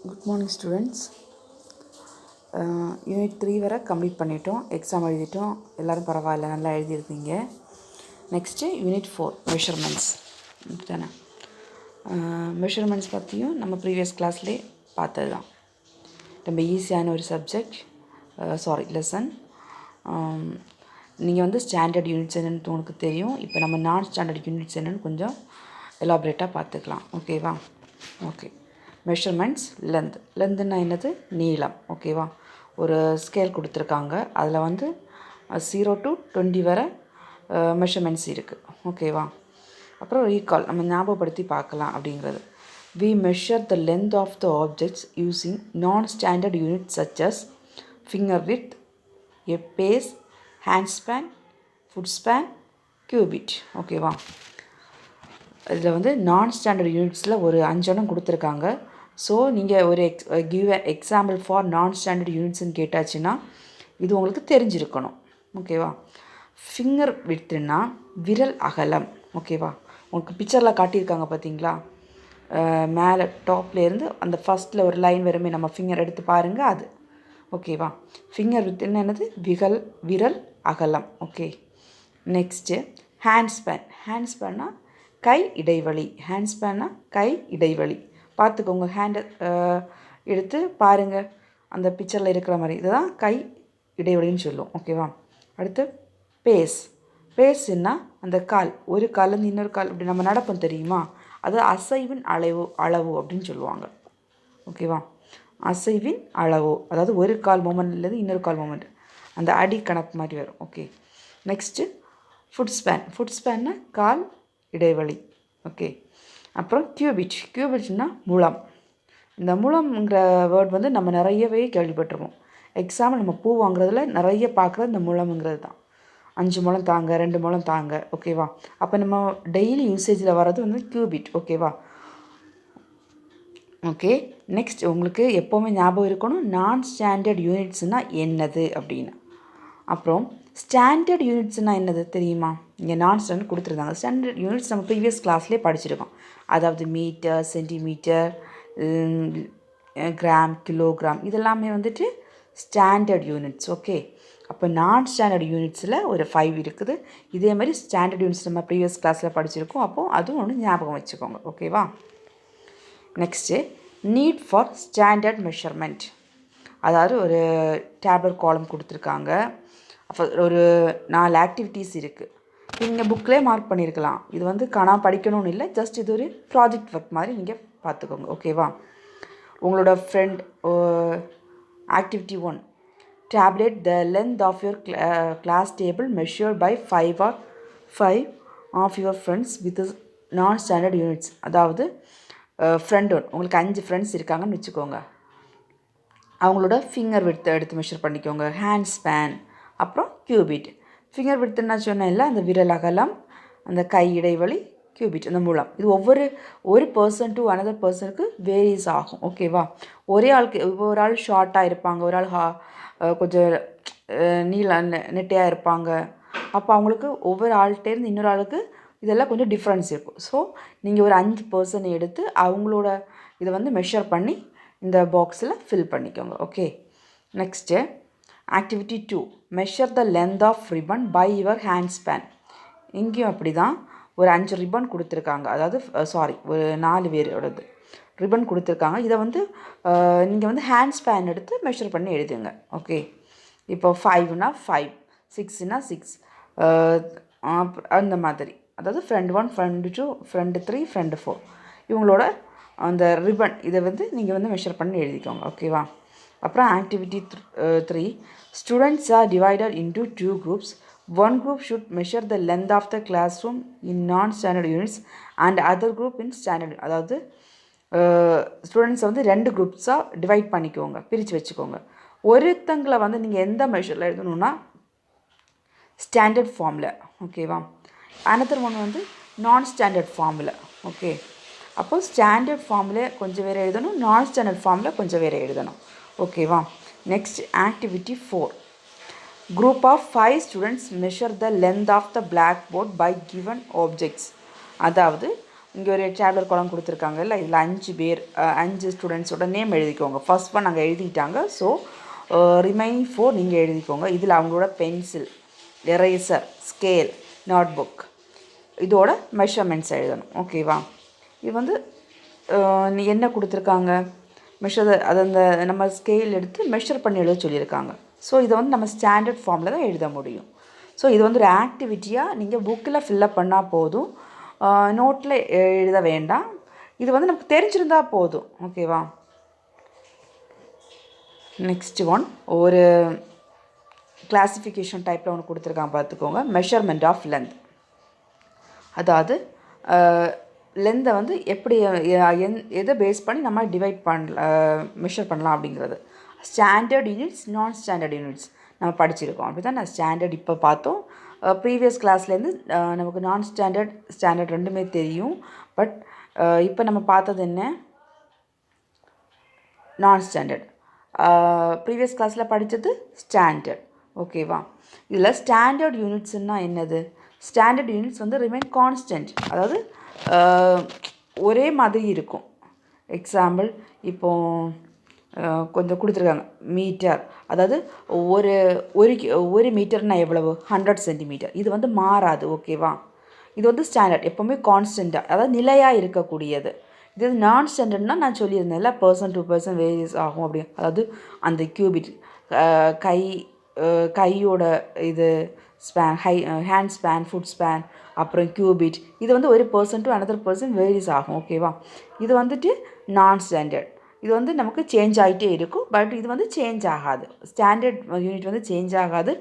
Good morning students. Unit 3 வரை complete பண்ணிட்டோம். Exam எழுதிட்டோம். எல்லோரும் பரவாயில்ல, நல்லா எழுதியிருக்கீங்க. நெக்ஸ்ட்டு யூனிட் 4 மெஷர்மெண்ட்ஸ் தானே. மெஷர்மெண்ட்ஸ் பற்றியும் நம்ம ப்ரீவியஸ் கிளாஸ்லேயே பார்த்தது தான். ரொம்ப ஈஸியான ஒரு சப்ஜெக்ட், லெசன். நீங்கள் வந்து ஸ்டாண்டர்ட் யூனிட்ஸ் என்னென்னு உங்களுக்கு தெரியும். இப்போ நம்ம நான் ஸ்டாண்டர்ட் யூனிட்ஸ் என்னென்னு கொஞ்சம் எலாபரேட்டாக பார்த்துக்கலாம். ஓகேவா? ஓகே. மெஷர்மெண்ட்ஸ் லென்த்துன்னா என்னது? நீளம். ஓகேவா? ஒரு ஸ்கேல் கொடுத்துருக்காங்க. அதில் வந்து 0 to 20 வரை மெஷர்மெண்ட்ஸ் இருக்குது. ஓகேவா? அப்புறம் ரீகால், நம்ம ஞாபகப்படுத்தி பார்க்கலாம் அப்படிங்கிறது. We measure the length of the objects using non-standard units such as finger width, a pace, hand span, foot span, cubit. ஓகேவா? இதில் வந்து நான் ஸ்டாண்டர்ட் யூனிட்ஸில் ஒரு 5 எண்ணம் கொடுத்துருக்காங்க. ஸோ நீங்கள் ஒரு கிவ் எக்ஸாம்பிள் ஃபார் நான் ஸ்டாண்டர்ட் யூனிட்ஸ்ன்னு கேட்டாச்சுன்னா இது உங்களுக்கு தெரிஞ்சிருக்கணும். ஓகேவா? ஃபிங்கர் விட்த்துன்னா விரல் அகலம். ஓகேவா? உங்களுக்கு பிக்சரில் காட்டியிருக்காங்க பார்த்தீங்களா? மேலே டாப்லேருந்து அந்த ஃபஸ்ட்டில் ஒரு லைன் வருமே, நம்ம ஃபிங்கர் எடுத்து பாருங்கள், அது. ஓகேவா? ஃபிங்கர் விட்த்துன்னா என்னது? விரல் அகலம். ஓகே. நெக்ஸ்ட்டு ஹேண்ட் ஸ்பேன்னா கை இடைவெளி. ஹேண்ட் ஸ்பேன்னா கை இடைவெளி. பார்த்துக்கோங்க, ஹேண்டை எடுத்து பாருங்கள், அந்த பிக்சரில் இருக்கிற மாதிரி. இதுதான் கை இடைவெளின்னு சொல்லுவோம். ஓகேவா? அடுத்து பேஸ்ன்னா அந்த கால், ஒரு கால்லேருந்து இன்னொரு கால் இப்படி நம்ம நடப்போம் தெரியுமா? அது அசைவின் அளவு அப்படின்னு சொல்லுவாங்க. ஓகேவா? அசைவின் அளவு, அதாவது ஒரு கால் மூமெண்ட்லேருந்து இன்னொரு கால் மூமெண்ட், அந்த அடி கணக்கு மாதிரி வரும். ஓகே. நெக்ஸ்ட்டு ஃபுட் ஸ்பேன்னா கால் இடைவெளி. ஓகே. அப்புறம் கியூபிட்னா முழம். இந்த முழம்ங்கிற வேர்ட் வந்து நம்ம நிறையவே கேள்விப்பட்டிருப்போம். எக்ஸாம்பிள் நம்ம பூ வாங்குறதுல நிறைய பார்க்குறது இந்த முழம்ங்கிறது தான். 5 முழம் தாங்க, 2 முழம் தாங்க. ஓகேவா? அப்போ நம்ம டெய்லி யூசேஜில் வர்றது வந்து கியூபிட். ஓகேவா? ஓகே. நெக்ஸ்ட் உங்களுக்கு எப்போவுமே ஞாபகம் இருக்கணும், நான் ஸ்டாண்டர்ட் யூனிட்ஸ்னால் என்னது அப்படின்னு. அப்புறம் ஸ்டாண்டர்ட் யூனிட்ஸ்னால் என்னது தெரியுமா? இங்கே நான் ஸ்டாண்டர்ட் கொடுத்துருந்தாங்க. ஸ்டாண்டர்ட் யூனிட்ஸ் நம்ம ப்ரீவியஸ் கிளாஸ்லேயே படிச்சிருக்கோம். அதாவது மீட்டர், சென்டிமீட்டர், கிராம், கிலோகிராம், இதெல்லாமே வந்துட்டு ஸ்டாண்டர்ட் யூனிட்ஸ். ஓகே. அப்போ நான் ஸ்டாண்டர்ட் யூனிட்ஸில் ஒரு 5 இருக்குது. இதே மாதிரி ஸ்டாண்டர்ட் யூனிட்ஸ் நம்ம ப்ரீவியஸ் கிளாஸில் படிச்சிருக்கோம். அப்போது அதுவும் ஒன்று ஞாபகம் வச்சுக்கோங்க. ஓகேவா? Next need for standard measurement. அதாவது ஒரு டேப்லெட் காலம் கொடுத்துருக்காங்க. அப்போ ஒரு 4 ஆக்டிவிட்டீஸ் இருக்குது. நீங்கள் புக்கிலே மார்க் பண்ணியிருக்கலாம். இது வந்து படிக்கணும்னு இல்லை, ஜஸ்ட் இது ஒரு ப்ராஜெக்ட் ஒர்க் மாதிரி நீங்கள் பார்த்துக்கோங்க. ஓகேவா? உங்களோட friend activity 1, tabulate the length of your class table measured by 5 of your friends with non standard units. அதாவது ஃப்ரெண்ட் 1, உங்களுக்கு 5 ஃப்ரெண்ட்ஸ் இருக்காங்கன்னு வச்சுக்கோங்க. அவங்களோட ஃபிங்கர் விட்த்தை எடுத்து மெஷர் பண்ணிக்கோங்க. ஹேண்ட் ஸ்பேன், அப்புறம் கியூபிட். ஃபிங்கர் விட்த்துன்னா சொன்னேன்ல, அந்த விரல் அகலம், அந்த கை இடைவெளி, கியூபிட் அந்த முழம். இது ஒரு பர்சன் டு அனதர் பர்சனுக்கு வேரிஸ் ஆகும். ஓகேவா? ஒரே ஆளுக்கு, ஒரு ஆள் ஷார்ட்டாக இருப்பாங்க, ஒரு ஆள் கொஞ்சம் நெட்டையாக இருப்பாங்க. அப்போ அவங்களுக்கு ஒவ்வொரு ஆள்கிட்டேருந்து இன்னொரு ஆளுக்கு இதெல்லாம் கொஞ்சம் டிஃப்ரென்ஸ் இருக்கும். ஸோ நீங்கள் ஒரு 5 பர்சனை எடுத்து அவங்களோட இதை வந்து மெஷர் பண்ணி இந்த பாக்ஸில் ஃபில் பண்ணிக்கோங்க. Okay. Next activity 2, measure the length of ribbon by your hand span. இங்கேயும் அப்படி தான், ஒரு 5 ரிப்பன் கொடுத்துருக்காங்க. அதாவது ஒரு 4 பேரோடது ரிப்பன் கொடுத்துருக்காங்க. இதை வந்து நீங்கள் வந்து ஹேண்ட் ஸ்பேன் எடுத்து மெஷர் பண்ணி எழுதுங்க. ஓகே. இப்போ 5னா 5, 6னா 6, அந்த மாதிரி. அதாவது ஃப்ரெண்ட் 1, ஃப்ரெண்ட் 2, ஃப்ரெண்ட் 3, ஃப்ரெண்ட் 4, இவங்களோட அந்த ரிப்பன் இதை வந்து நீங்கள் வந்து மெஷர் பண்ணி எழுதிக்கோங்க. ஓகேவா? அப்புறம் activity 3, students are divided into 2 groups. One group should measure the length of the classroom in non-standard units and other group in standard. அதாவது ஸ்டூடெண்ட்ஸை வந்து 2 குரூப்ஸாக டிவைட் பண்ணிக்கோங்க, பிரித்து வச்சுக்கோங்க. ஒருத்தங்களை வந்து நீங்கள் எந்த மெஷரில் எழுதணுன்னா ஸ்டாண்டர்ட் ஃபார்மில். ஓகேவா? அனதர் ஒன் வந்து நான் ஸ்டாண்டர்ட் ஃபார்மில். ஓகே. அப்போது ஸ்டாண்டர்ட் ஃபார்மில் கொஞ்சம் வேறு எழுதணும், நான் ஸ்டாண்டர்ட் ஃபார்மில் கொஞ்சம் வேறு எழுதணும். ஓகேவா? Next activity 4, group of 5 students measure the length of the blackboard by given objects. அதாவது இங்கே ஒரு டேப்லர் காலம் கொடுத்துருக்காங்க இல்லை, இதில் 5 பேர் 5 ஸ்டூடெண்ட்ஸோட நேம் எழுதிக்கோங்க. ஃபர்ஸ்ட் ஒன் நாங்கள் எழுதிட்டாங்க. ஸோ ரிமைனிங் 4 நீங்கள் எழுதிக்கோங்க. இதில் அவங்களோட pencil, eraser, scale, notebook இதோட மெஷர்மெண்ட்ஸ் எழுதணும். ஓகேவா? இது வந்து என்ன கொடுத்துருக்காங்க, அது அந்த நம்ம ஸ்கேல் எடுத்து மெஷர் பண்ணி எழுத சொல்லியிருக்காங்க. ஸோ இதை வந்து நம்ம ஸ்டாண்டர்ட் ஃபார்மில் தான் எழுத முடியும். ஸோ இது வந்து ஒரு ஆக்டிவிட்டியாக நீங்கள் புக்கில் ஃபில்லப் பண்ணால் போதும், நோட்டில் எழுத வேண்டாம். இது வந்து நமக்கு தெரிஞ்சிருந்தால் போதும். ஓகேவா? நெக்ஸ்ட் ஒன் ஒரு கிளாசிஃபிகேஷன் டைப்பில் ஒன்று கொடுத்துருக்காங்க, பார்த்துக்கோங்க. Measurement of length. அதாவது லென்த்தை வந்து எப்படி எதை பேஸ் பண்ணி நம்ம டிவைட் மெஷர் பண்ணலாம் அப்படிங்கிறது. ஸ்டாண்டர்ட் யூனிட்ஸ், நான் ஸ்டாண்டர்ட் யூனிட்ஸ் நம்ம படிச்சிருக்கோம். அப்படி தான் நான் ஸ்டாண்டர்ட் இப்போ பார்த்தோம். ப்ரீவியஸ் கிளாஸ்லேருந்து நமக்கு நான் ஸ்டாண்டர்ட், ஸ்டாண்டர்ட் ரெண்டுமே தெரியும். பட் இப்போ நம்ம பார்த்தது என்ன, நான் ஸ்டாண்டர்ட். ப்ரீவியஸ் கிளாஸில் படித்தது ஸ்டாண்டர்ட். ஓகேவா? இதில் ஸ்டாண்டர்ட் யூனிட்ஸ்னால் என்னது? ஸ்டாண்டர்ட் யூனிட்ஸ் வந்து ரிமைன் கான்ஸ்டன்ட், அதாவது ஒரே மாதிரி இருக்கும். எக்ஸாம்பிள் இப்போது கொஞ்சம் கொடுத்துருக்காங்க, மீட்டர். அதாவது ஒரு ஒரு மீட்டர்னால் எவ்வளவு? 100 சென்டிமீட்டர். இது வந்து மாறாது. ஓகேவா? இது வந்து ஸ்டாண்டர்ட், எப்போவுமே கான்ஸ்டண்ட்டாக, அதாவது நிலையாக இருக்கக்கூடியது. இது நான் ஸ்டாண்டர்ட்னால் நான் சொல்லியிருந்தேன்ல, பர்சன் டு பர்சன் வேரியஸ் ஆகும் அப்படி. அதாவது அந்த கியூபிட், கையோட இது span, hand span, food span, அப்புறம் கியூபிட், இது வந்து ஒரு person to another person various ஆகும். ஓகேவா? இது வந்துட்டு நான் ஸ்டாண்டர்ட். இது வந்து நமக்கு சேஞ்ச் ஆகிட்டே இருக்கும். பட் இது வந்து சேஞ்ச் ஆகாது. ஸ்டாண்டர்ட் யூனிட் வந்து சேஞ்ச் ஆகாது,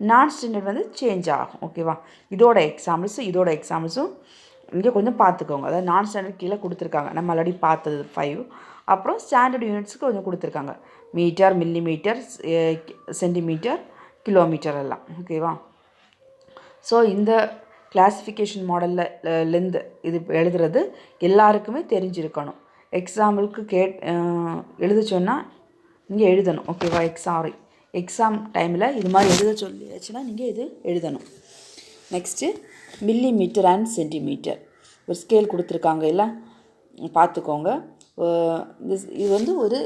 நான் ஸ்டாண்டர்ட் வந்து சேஞ்ச் ஆகும். ஓகேவா? இதோட எக்ஸாம்பிள்ஸும் இங்கே கொஞ்சம் பார்த்துக்கோங்க. அதாவது நான் ஸ்டாண்டர்ட் கீழே கொடுத்துருக்காங்க, நம்ம ஆல்ரெடி பார்த்தது 5. அப்புறம் ஸ்டாண்டர்ட் யூனிட்ஸுக்கு கொஞ்சம் கொடுத்துருக்காங்க, மீட்டர், மில்லிமீட்டர், சென்டிமீட்டர், கிலோமீட்டர் எல்லாம். ஓகேவா? ஸோ இந்த கிளாசிஃபிகேஷன் மாடலில் லென்த் இது எழுதுறது எல்லாருக்குமே தெரிஞ்சிருக்கணும். எக்ஸாம்பிளுக்கு எழுத சொன்னால் நீங்கள் எழுதணும். ஓகேவா? எக்ஸாம் டைமில் இது மாதிரி எழுத சொல்லியாச்சுன்னா நீங்கள் இது எழுதணும். Next millimetre and centimetre. ஒரு ஸ்கேல் கொடுத்துருக்காங்க இல்லை, பார்த்துக்கோங்க. இது வந்து ஒரு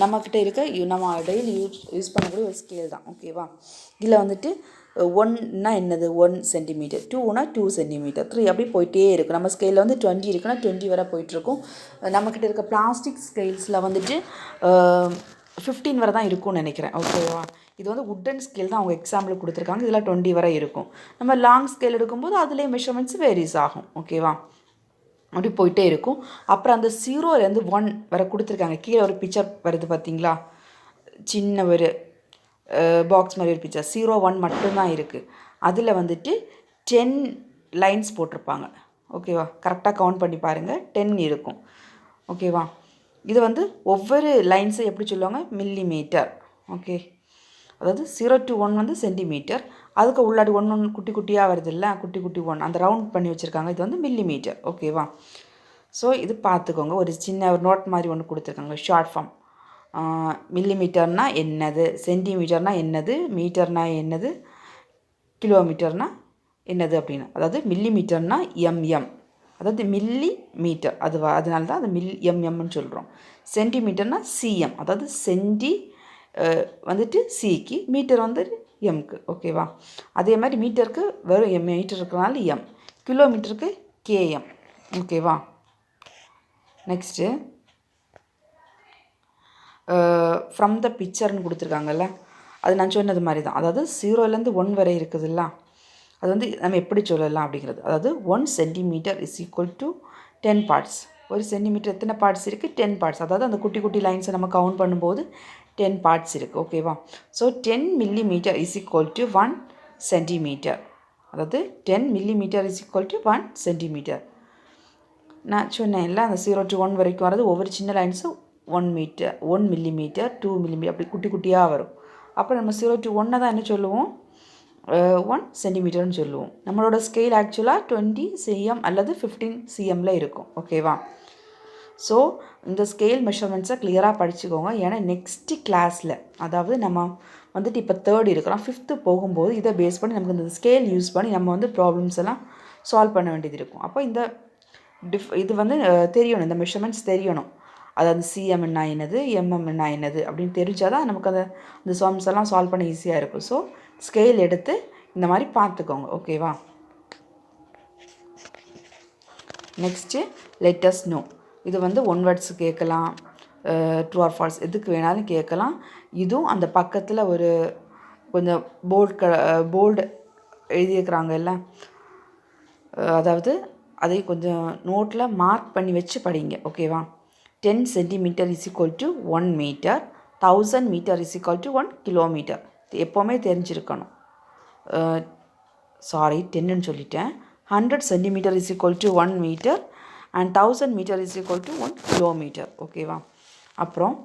நம்மக்கிட்ட இருக்க நம்ம டெய்லி யூஸ் பண்ணக்கூடிய ஒரு ஸ்கேல் தான். ஓகேவா? இதில் வந்துட்டு 1ன்னா என்னது? 1 சென்டிமீட்டர், 2னா 2 சென்டிமீட்டர், 3 அப்படி போயிட்டே இருக்கும். நம்ம ஸ்கேலில் வந்து 20 இருக்குன்னா 20 வரை போயிட்டுருக்கும். நம்மக்கிட்ட இருக்க பிளாஸ்டிக் ஸ்கேல்ஸில் வந்துட்டு 15 வரை தான் இருக்கும்னு நினைக்கிறேன். ஓகேவா? இது வந்து உட்டன் ஸ்கேல் தான் அவங்க எக்ஸாம்பிள் கொடுத்துருக்காங்க. இதில் 20 வரை இருக்கும். நம்ம லாங் ஸ்கேல் எடுக்கும்போது அதுலேயே மெஷர்மெண்ட்ஸ் வேரிஸ் ஆகும். ஓகேவா? அப்படி போயிட்டே இருக்கும். அப்புறம் அந்த 0லேருந்து 1 வரை கொடுத்துருக்காங்க. கீழே ஒரு பிக்சர் வருது பார்த்தீங்களா, சின்ன ஒரு பாக்ஸ் மாதிரி ஒரு பிக்சர். 0, 1 மட்டும்தான் இருக்குது. அதில் வந்துட்டு 10 லைன்ஸ் போட்டிருப்பாங்க. ஓகேவா? கரெக்டாக கவுண்ட் பண்ணி பாருங்கள், 10 இருக்கும். ஓகேவா? இது வந்து ஒவ்வொரு லைன்ஸை எப்படி சொல்லுவாங்க? மில்லிமீட்டர். ஓகே, அதாவது 0 to 1 வந்து சென்டிமீட்டர். அதுக்கு உள்ளாடி 1 குட்டி குட்டியாக வருது இல்லை, குட்டி 1 அந்த ரவுண்ட் பண்ணி வச்சுருக்காங்க. இது வந்து மில்லிமீட்டர். ஓகேவா? ஸோ இது பார்த்துக்கோங்க. ஒரு சின்ன ஒரு நோட் மாதிரி ஒன்று கொடுத்துருக்காங்க, ஷார்ட் ஃபார்ம். மில்லிமீட்டர்னால் என்னது, சென்டிமீட்டர்னால் என்னது, மீட்டர்னால் என்னது, கிலோமீட்டர்னால் என்னது அப்படின்னு. அதாவது மில்லிமீட்டர்னால் எம்எம், அதாவது மில்லி மீட்டர், அதனால தான் அது எம்எம்னு சொல்கிறோம். சென்டிமீட்டர்னால் சிஎம், அதாவது வந்துட்டு சிக்கு, மீட்டர் வந்து எம்க்கு. ஓகேவா? அதே மாதிரி மீட்டருக்கு வெறும் மீட்டர் இருக்கிறனால எம், கிலோமீட்டருக்கு கேஎம். ஓகேவா? நெக்ஸ்ட்டு ஃப்ரம் த பிக்சர்னு கொடுத்துருக்காங்கல்ல, அது நான் சொன்னது மாதிரி தான். அதாவது 0லேருந்து 1 வரை இருக்குதுல்ல, அது வந்து நம்ம எப்படி சொல்லலாம் அப்படிங்கிறது. அதாவது 1 centimetre is equal to 10 parts. ஒரு சென்டிமீட்டர் எத்தனை பார்ட்ஸ் இருக்குது? 10 பார்ட்ஸ். அதாவது அந்த குட்டி குட்டி லைன்ஸை நம்ம கவுண்ட் பண்ணும்போது 10 பார்ட்ஸ் இருக்குது. ஓகேவா? So 10 millimetre is equal to 1 centimetre. அதாவது 10 millimetre is equal to 1 centimetre. நான் சொன்னேன்ல, அந்த 0 to 1 வரைக்கும் வரது ஒவ்வொரு சின்ன லைன்ஸும் 1 மீட்டர், 1 மில்லிமீட்டர், 2 மில்லிமீட்டர், அப்படி குட்டி குட்டியாக வரும். அப்புறம் நம்ம 0 to 1 தான் என்ன சொல்லுவோம்? 1 சென்டிமீட்டர்னு சொல்லுவோம். நம்மளோட ஸ்கேல் ஆக்சுவலாக 20 cm அல்லது 15 cmல இருக்கும். ஓகேவா? ஸோ இந்த ஸ்கேல் மெஷர்மெண்ட்ஸை கிளியராக படிச்சுக்கோங்க. ஏன்னா நெக்ஸ்ட்டு கிளாஸில், அதாவது நம்ம வந்துட்டு இப்போ 3rd இருக்கிறோம், 5th போகும்போது இதை பேஸ் பண்ணி நமக்கு இந்த ஸ்கேல் யூஸ் பண்ணி நம்ம வந்து ப்ராப்ளம்ஸ் எல்லாம் சால்வ் பண்ண வேண்டியது இருக்கும். அப்போ இந்த இது வந்து தெரியணும், இந்த மெஷர்மெண்ட்ஸ் தெரியணும். அதாவது சிஎம்னா என்னது, எம்எம்னா என்னது அப்படின்னு தெரிஞ்சால் தான் நமக்கு அந்த சம்ஸ் எல்லாம் சால்வ் பண்ண ஈஸியாக இருக்கும். ஸோ ஸ்கேல் எடுத்து இந்த மாதிரி பார்த்துக்கோங்க. ஓகேவா? Next let's know. இது வந்து ஒன் வேர்ட்ஸ் கேட்கலாம், ட்ரூ ஆர் ஃபால்ஸ் எதுக்கு வேணாலும் கேட்கலாம். இதுவும் அந்த பக்கத்தில் ஒரு கொஞ்சம் போல்டு எழுதியிருக்கிறாங்கல்ல, அதாவது அதை கொஞ்சம் நோட்டில் மார்க் பண்ணி வச்சு படிங்க. ஓகேவா? 10 centimetre is equal to 1 metre, 1000 metre is equal to 1 kilometre. எப்போவுமே தெரிஞ்சிருக்கணும். சாரி, 10ன்னு சொல்லிட்டேன். 100 centimetre is equal to 1 metre and 1000 metre is equal to 1 kilometre. ஓகேவா? அப்புறம்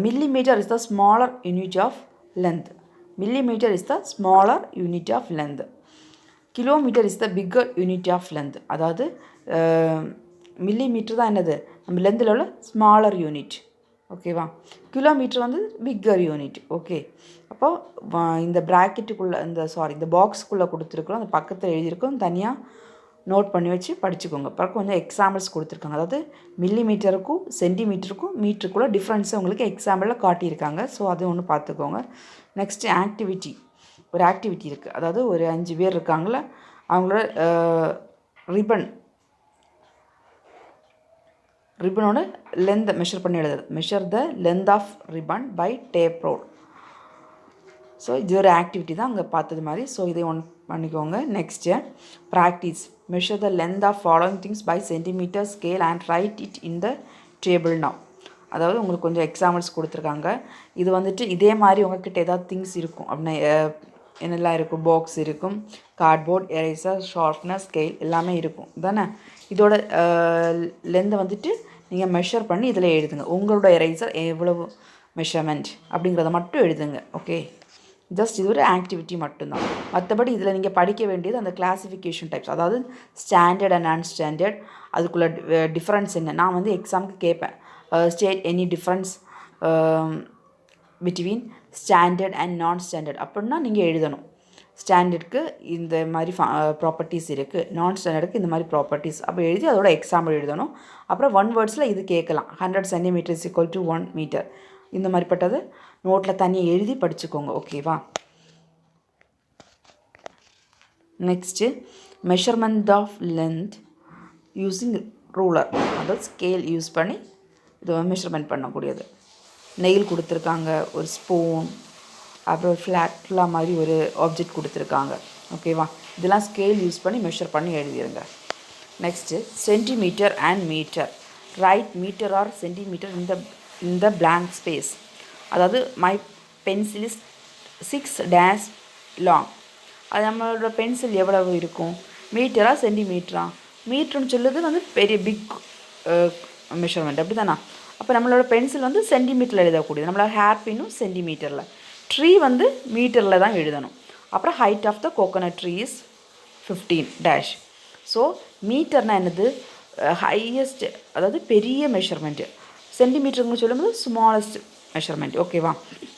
millimeter is the smaller unit of length. Millimeter is the smaller unit of length. Kilometer is the bigger unit of length. அதாவது millimetre தான் என்னது, நம்ம லென்த்தில் உள்ள smaller unit. ஓகேவா? Kilometre வந்து பிக்கர் யூனிட். ஓகே, அப்போது இந்த ப்ராக்கெட்டுக்குள்ளே இந்த பாக்ஸுக்குள்ளே கொடுத்துருக்குறோம், அந்த பக்கத்தில் எழுதியிருக்கோம், தனியாக நோட் பண்ணி வச்சு படிச்சுக்கோங்க. அப்புறம் கொஞ்சம் எக்ஸாம்பிள்ஸ் கொடுத்துருக்காங்க. அதாவது மில்லிமீட்டருக்கும் சென்டிமீட்டருக்கும் மீட்டருக்குள்ளே டிஃப்ரென்ஸை உங்களுக்கு எக்ஸாம்பிளில் காட்டியிருக்காங்க. ஸோ அது ஒன்று பார்த்துக்கோங்க. Next activity. ஒரு ஆக்டிவிட்டி இருக்குது. அதாவது ஒரு 5 பேர் இருக்காங்கள, அவங்களோட ரிப்பனோட லென்த்தை மெஷர் பண்ணி எழுதுறது. Measure the length of ribbon by tape roll. So இது ஒரு ஆக்டிவிட்டி தான் அங்கே பார்த்தது மாதிரி. ஸோ இதை ஒன்று பண்ணிக்கோங்க. Next practice. Measure the length of following things by centimetre scale and write it in the table now. அதாவது உங்களுக்கு கொஞ்சம் எக்ஸாம்பிள்ஸ் கொடுத்துருக்காங்க. இது வந்துட்டு இதே மாதிரி உங்கள்கிட்ட ஏதாவது திங்ஸ் இருக்கும் அப்படின்னா என்னெல்லாம் இருக்கும், பாக்ஸ் இருக்கும், கார்ட்போர்ட், எரேசர், ஷார்ப்னர், ஸ்கேல் எல்லாமே இருக்கும் தானே. இதோட லென்த்தை வந்துட்டு நீங்கள் மெஷர் பண்ணி இதில் எழுதுங்க. உங்களோட எரேசர் எவ்வளவு மெஷர்மெண்ட் அப்படிங்கிறத மட்டும் எழுதுங்க. ஓகே, ஜஸ்ட் இது ஒரு ஆக்டிவிட்டி மட்டும்தான். மற்றபடி இதில் நீங்கள் படிக்க வேண்டியது அந்த கிளாஸிஃபிகேஷன் டைப்ஸ், அதாவது ஸ்டாண்டர்ட் அண்ட் நான் ஸ்டாண்டர்ட், அதுக்குள்ளே டிஃப்ரென்ஸ் என்ன. நான் வந்து எக்ஸாமுக்கு கேட்பேன், state any difference between standard and நான் ஸ்டாண்டர்ட் அப்படின்னா நீங்கள் எழுதணும். ஸ்டாண்டர்டுக்கு இந்த மாதிரி ப்ராப்பர்ட்டிஸ் இருக்குது, நான் ஸ்டாண்டர்டுக்கு இந்த மாதிரி ப்ராப்பர்ட்டிஸ் அப்போ எழுதி அதோட எக்ஸாம்பிள் எழுதணும். அப்புறம் 1 வேர்ட்ஸில் இது கேட்கலாம். 100 centimetre is equal to 1 metre. இந்த மாதிரிப்பட்டது நோட்டில் தனியாக எழுதி படிச்சுக்கோங்க. ஓகேவா? Next measurement of length using ruler. அதாவது ஸ்கேல் யூஸ் பண்ணி இது மெஷர்மெண்ட் பண்ணக்கூடியது. நெயில் கொடுத்துருக்காங்க, ஒரு ஸ்பூன், அப்புறம் ஃப்ளாட் மாதிரி ஒரு ஆப்ஜெக்ட் கொடுத்துருக்காங்க. ஓகேவா? இதெல்லாம் ஸ்கேல் யூஸ் பண்ணி மெஷர் பண்ணி எழுதிடுங்க. Next centimetre and metre. Right metre or centimetre in the blank space. அதாவது மை பென்சில் இஸ் 6 லாங். அது நம்மளோட பென்சில் எவ்வளவு இருக்கும், மீட்டரா சென்டிமீட்டரா? மீட்டர்னு சொல்லுறது வந்து பெரிய பிக் மெஷர்மெண்ட், அப்படி தானே. அப்போ நம்மளோட பென்சில் வந்து சென்டிமீட்டரில் எழுதக்கூடியது. நம்மளோட ஹேர் பின்னும் சென்டிமீட்டரில், ட்ரீ வந்து மீட்டரில் தான் எழுதணும். அப்புறம் height of the coconut tree is 15 so மீட்டர்னால் என்னது, ஹையஸ்ட், அதாவது பெரிய மெஷர்மெண்ட்டு. சென்டிமீட்டருங்க சொல்லும்போது ஸ்மாலஸ்ட் மெஷர்மெண்ட். ஓகேவா?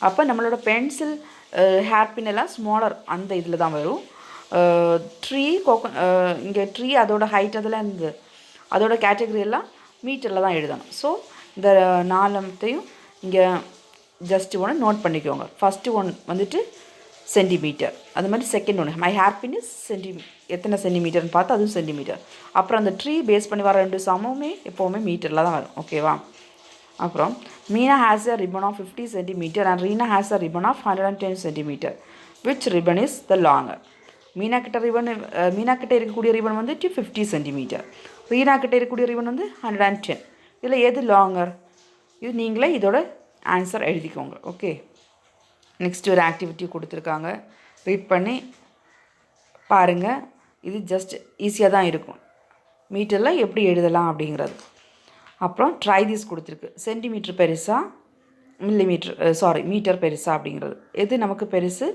அப்போ நம்மளோட பென்சில், ஹேர்பின் எல்லாம் ஸ்மாலர் அந்த இதில் தான் வரும். ட்ரீ, இங்கே ட்ரீ அதோட ஹைட் அதெல்லாம் இருந்து அதோட கேட்டகரி எல்லாம் மீட்டரில் தான் எழுதணும். ஸோ இந்த 4த்தையும் இங்கே ஜஸ்ட் ஒன்று நோட் பண்ணிக்கோங்க. ஃபஸ்ட்டு ஒன் வந்துட்டு சென்டிமீட்டர், அது மாதிரி செகண்ட் ஒன்று மை ஹேர்பின் இஸ் எத்தனை சென்டிமீட்டர்னு பார்த்து அதுவும் சென்டிமீட்டர். அப்புறம் அந்த ட்ரீ பேஸ் பண்ணி வர 2 சமமே எப்போவுமே மீட்டரில் தான் வரும். ஓகேவா? அப்புறம் Meena has a ribbon of 50 centimetre and Reena has a ribbon of 110 centimetre. Which ribbon is the longer? Meena கிட்ட இருக்கக்கூடிய ரிப்பன் வந்து 50 சென்டிமீட்டர், ரீனா கிட்ட இருக்கக்கூடிய ரிப்பன் வந்து 110. இதில் எது லாங்கர்? இது நீங்களே இதோட ஆன்சர் எழுதிக்கோங்க. ஓகே, நெக்ஸ்ட் ஒரு ஆக்டிவிட்டி கொடுத்துருக்காங்க, ரீட் பண்ணி பாருங்கள். இது ஜஸ்ட் ஈஸியாக தான் இருக்கும், மீட்டரில் எப்படி எழுதலாம் அப்படிங்கிறது. அப்புறம் ட்ரை திஸ் கொடுத்துருக்கு. சென்டிமீட்டர் பெருசா, மீட்டர் பெருசா அப்படிங்கிறது. எது நமக்கு பெருசு?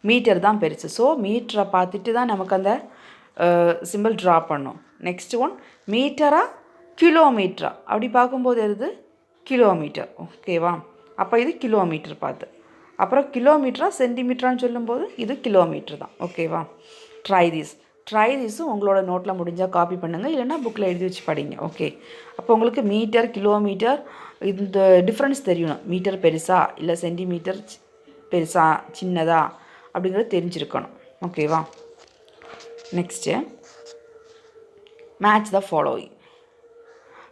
மீட்டர் தான் பெருசு. ஸோ மீட்டரை பார்த்துட்டு தான் நமக்கு அந்த சிம்பிள் ட்ரா பண்ணோம். நெக்ஸ்ட் ஒன் மீட்டரா கிலோமீட்டரா அப்படி பார்க்கும்போது எது? கிலோமீட்டர். ஓகேவா? அப்போ இது கிலோமீட்டர் பார்த்து. அப்புறம் கிலோமீட்டரா சென்டிமீட்டரான்னு சொல்லும்போது இது கிலோமீட்டர் தான். ஓகேவா? Try this. ட்ரை திஸும் உங்களோட நோட்டில் முடிஞ்சால் காப்பி பண்ணுங்கள், இல்லைன்னா புக்கில் எழுதி வச்சு படிங்க. ஓகே, அப்போ உங்களுக்கு மீட்டர், கிலோமீட்டர் இந்த டிஃப்ரென்ஸ் தெரியணும். மீட்டர் பெருசா இல்லை சென்டிமீட்டர் பெருசா சின்னதா அப்படிங்கிறது தெரிஞ்சிருக்கணும். ஓகேவா? Next match the following.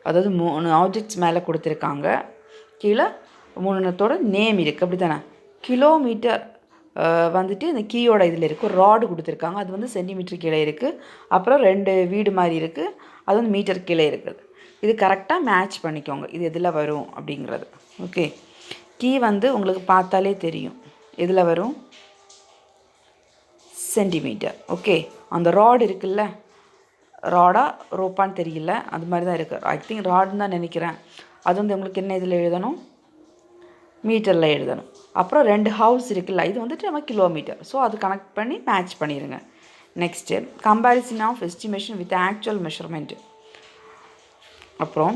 அதாவது 3 ஆப்ஜெக்ட்ஸ் மேலே கொடுத்துருக்காங்க, கீழே 3 நேம் இருக்குது, அப்படி தானே? கிலோமீட்டர் வந்துட்டு இந்த கீயோட இதில் இருக்குது, ராடு கொடுத்துருக்காங்க, அது வந்து சென்டிமீட்டர் கீழே இருக்குது. அப்புறம் 2 வீடு மாதிரி இருக்குது, அது வந்து மீட்டர் கீழே இருக்குது. இது கரெக்டாக மேட்ச் பண்ணிக்கோங்க, இது எதில் வரும் அப்படிங்கிறது. ஓகே, கீ வந்து உங்களுக்கு பார்த்தாலே தெரியும் எதில் வரும், சென்டிமீட்டர். ஓகே, அந்த ராடு இருக்குல்ல, ராடா ரோப்பான்னு தெரியல, அது மாதிரி தான் இருக்குது. ஐ திங்க் ராடுன்னு தான் நினைக்கிறேன். அது வந்து உங்களுக்கு என்ன இதில் எழுதணும், மீட்டரில் எழுதணும். அப்புறம் 2 ஹவுஸ் இருக்குல்ல, இது வந்துட்டு நம்ம கிலோமீட்டர். ஸோ அது கனெக்ட் பண்ணி மேட்ச் பண்ணிடுங்க. Next comparison of estimation with actual measurement. அப்புறம்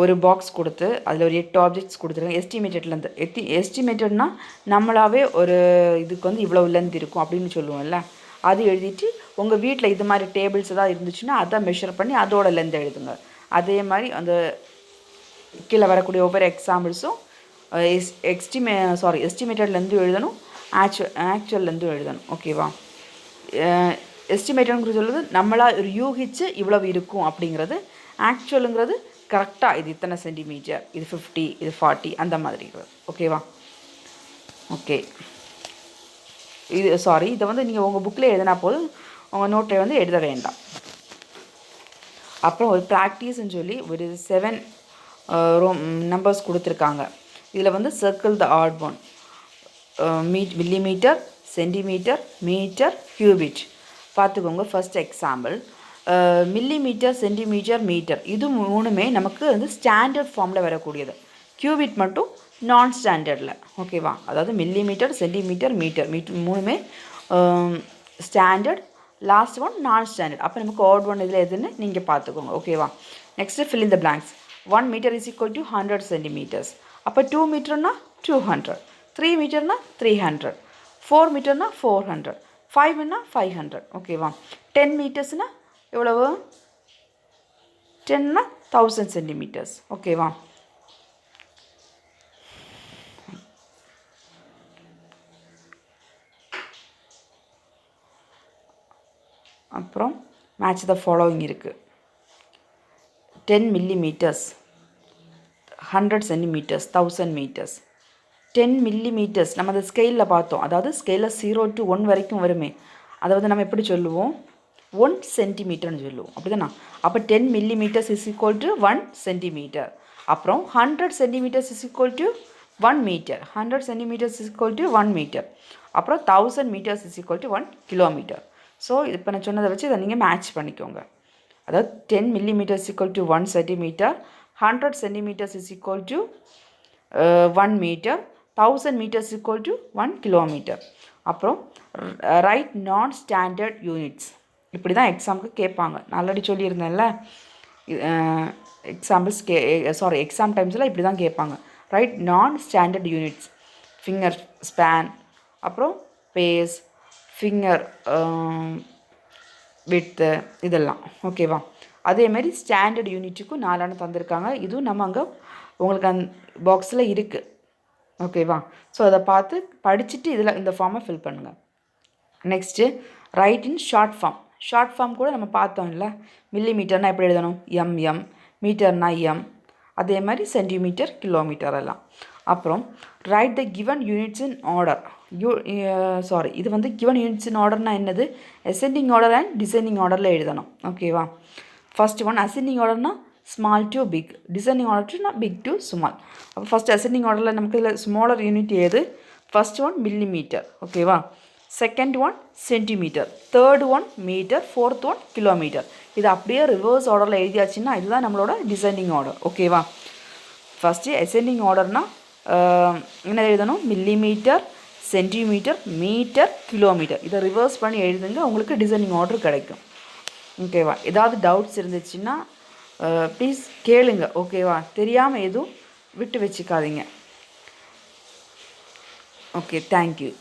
ஒரு பாக்ஸ் கொடுத்து அதில் ஒரு 8 ஆப்ஜெக்ட்ஸ் கொடுத்துருக்காங்க. எஸ்டிமேட்டட்லேருந்து எஸ்டிமேட்டட்னா நம்மளாவே ஒரு இதுக்கு வந்து இவ்வளோ லென்த் இருக்கும் அப்படின்னு சொல்லுவோம்ல, அது எழுதிட்டு உங்கள் வீட்டில் இது மாதிரி டேபிள்ஸ் ஏதாவது இருந்துச்சுன்னா அதை மெஷர் பண்ணி அதோட லென்த் எழுதுங்க. அதே மாதிரி அந்த கீழே வரக்கூடிய ஒவ்வொரு எக்ஸாம்பிள்ஸும் எஸ்டிமேட்டட்லேருந்து எழுதணும், ஆக்சுவல்லேருந்து எழுதணும். ஓகேவா? எஸ்டிமேட்டட்ங்கிறது சொல்லுது நம்மளாக ஒரு யூகிச்சு இவ்வளவு இருக்கும் அப்படிங்கிறது. ஆக்சுவலுங்கிறது கரெக்டாக இது இத்தனை சென்டிமீட்டர், இது 50, இது 40 அந்த மாதிரி. ஓகேவா? ஓகே, இதை வந்து நீங்கள் உங்கள் புக்கில் எழுதினா போதும், உங்கள் நோட்டை வந்து எழுத வேண்டாம். அப்புறம் ஒரு ப்ராக்டிஸ்ன்னு சொல்லி ஒரு 7 நம்பர்ஸ் கொடுத்துருக்காங்க. இதில் வந்து circle the odd one, millimetre, centimetre, metre, cubit. பார்த்துக்கோங்க. First example, millimetre, centimetre, metre இது 3மே நமக்கு வந்து ஸ்டாண்டர்ட் ஃபார்மில் வரக்கூடியது. கியூபிட் மட்டும் நான் ஸ்டாண்டர்டில். ஓகேவா? அதாவது மில்லிமீட்டர், சென்டிமீட்டர், மீட்டர் 3மே standard, last one non standard. அப்போ நமக்கு ஆட் ஒன் இதில் எதுன்னு நீங்கள் பார்த்துக்கோங்க. ஓகேவா? Next fill in the blanks. 1 metre is equal to 100 centimetres. அப்போ 2 மீட்டர்னா 200, 3 மீட்டர்னா 300, 4 மீட்டர்னா 400, 5னா 500. ஓகேவா? 10 மீட்டர்ஸ்னால் எவ்வளவு? 10னா 1000 சென்டிமீட்டர்ஸ். ஓகேவா? அப்புறம் மேட்ச் த ஃபாலோவிங் இருக்குது. 10 millimeters, 100 centimeters, 1000 meters. 10 millimeters நம்ம அந்த ஸ்கேலில் பார்த்தோம். அதாவது ஸ்கேலில் 0 to 1 வரைக்கும் வருமே, அதை வந்து நம்ம எப்படி சொல்லுவோம்? 1 சென்டிமீட்டர்னு சொல்லுவோம், அப்படி தானே? அப்போ 10 millimeters is equal to 1 centimeter. அப்புறம் 100 centimeters is equal to 1 meter. 100 centimeters is equal to 1 meter. அப்புறம் 1000 meters is equal to 1 kilometer. So இப்போ நான் சொன்னதை வச்சு இதை நீங்கள் மேட்ச் பண்ணிக்கோங்க. அதாவது 10 millimeters is equal to 1 centimeter, 100 centimeters is equal to 1 meter, 1000 meters is equal to 1 kilometer. அப்புறம் ரைட் நான் ஸ்டாண்டர்ட் யூனிட்ஸ். இப்படி தான் எக்ஸாமுக்கு கேட்பாங்க. நான் ஆல்ரெடி சொல்லியிருந்தேன்ல, எக்ஸாம் டைம்ஸில் இப்படி தான் கேட்பாங்க. ரைட் நான் ஸ்டாண்டர்ட் யூனிட்ஸ், ஃபிங்கர் ஸ்பேன், அப்புறம் பேஸ், ஃபிங்கர் விட்த்து, இதெல்லாம். ஓகேவா? அதேமாரி ஸ்டாண்டர்ட் யூனிட்டுக்கும் 4 தந்திருக்காங்க. இதுவும் நம்ம அங்கே உங்களுக்கு பாக்ஸில் இருக்குது. ஓகேவா? ஸோ அதை பார்த்து படிச்சுட்டு இதில் இந்த ஃபார்மை ஃபில் பண்ணுங்கள். Next write in short form. Short form கூட நம்ம பார்த்தோம் இல்லை, மில்லிமீட்டர்னால் எப்படி எழுதணும்? எம், மீட்டர்னா எம், அதே மாதிரி சென்டிமீட்டர், கிலோமீட்டர் எல்லாம். அப்புறம் right the given units in order. இது வந்து கிவன் யூனிட்ஸ் இன் ஆர்டர்னால் என்னது? அசெண்டிங் ஆர்டர் அண்ட் டிசெண்டிங் ஆர்டரில் எழுதணும். ஓகேவா? ஃபர்ஸ்ட் ஒன் அசெண்டிங் ஆர்டர்னால் ஸ்மால் டு பிக், டிசெண்டிங் ஆர்டர்னா பிக் டு ஸ்மால். அப்போ ஃபஸ்ட் அசெண்டிங் ஆர்டரில் நமக்கு இதில் ஸ்மாலர் யூனிட் ஏது? First one millimetre. ஓகேவா? Second one centimetre, third one metre, fourth one kilometre. இது அப்படியே ரிவர்ஸ் ஆர்டரில் எழுதியாச்சுன்னா இதுதான் நம்மளோட டிசெண்டிங் ஆர்டர். ஓகேவா? ஃபஸ்ட்டு அசெண்டிங் ஆர்டர்னால் என்ன எழுதணும்? Millimetre, centimetre, metre, kilometre. இதை ரிவர்ஸ் பண்ணி எழுதுங்க, உங்களுக்கு டிசைனிங் ஆர்டர் கிடைக்கும். ஓகேவா? ஏதாவது டவுட்ஸ் இருந்துச்சுன்னா ப்ளீஸ் கேளுங்க. ஓகேவா? தெரியாமல் எதுவும் விட்டு வச்சுக்காதீங்க. Okay, thank you.